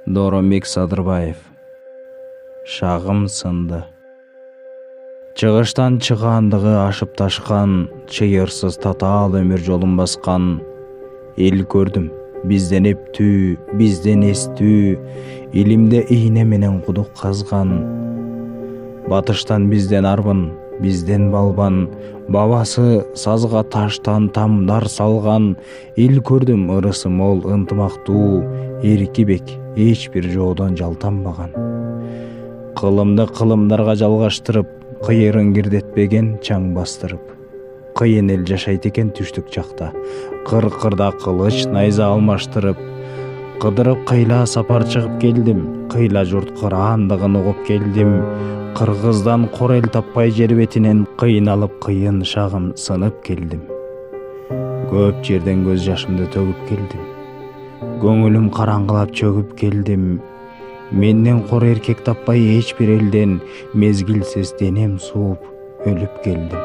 Доромбек Садырбаев. Шағым сынды. Чығыштан чығандығы ашып ташқан, чыйырсыз татал өмір жолын басқан. Ел көрдім, бізден ептүү, бізден естүү, илимде ийне менен кудук казган. Батыштан бізден арбын, бізден балбан, бабасы сазға таштан тамдар салған. Ел көрдім, ырысы мол, ынтымактуу, эркибек, эч бир жоодон жалтанбаган. Кылымды кылымдарга жалгаштырып, кыйырын кирдетпеген чаң бастырып. Кыйын эл жашайт экен түштүк жакта, кыр-кырда кылыч найза алмаштырып. Кыдырып кыйла сапар чыгып келдим, кыйла журт кыраандыгын угуп келдим. Кыргыздан кор эл таппай жер бетинен кыйналып кыйын шагым сынып келдим. Көп жерден көз жашымды төгүп келдим. Көңүлүм караңгылап чөгүп келдим. Менден кор эркек таппай эч бир элден мезгилсиз денем сууп өлүп келдим.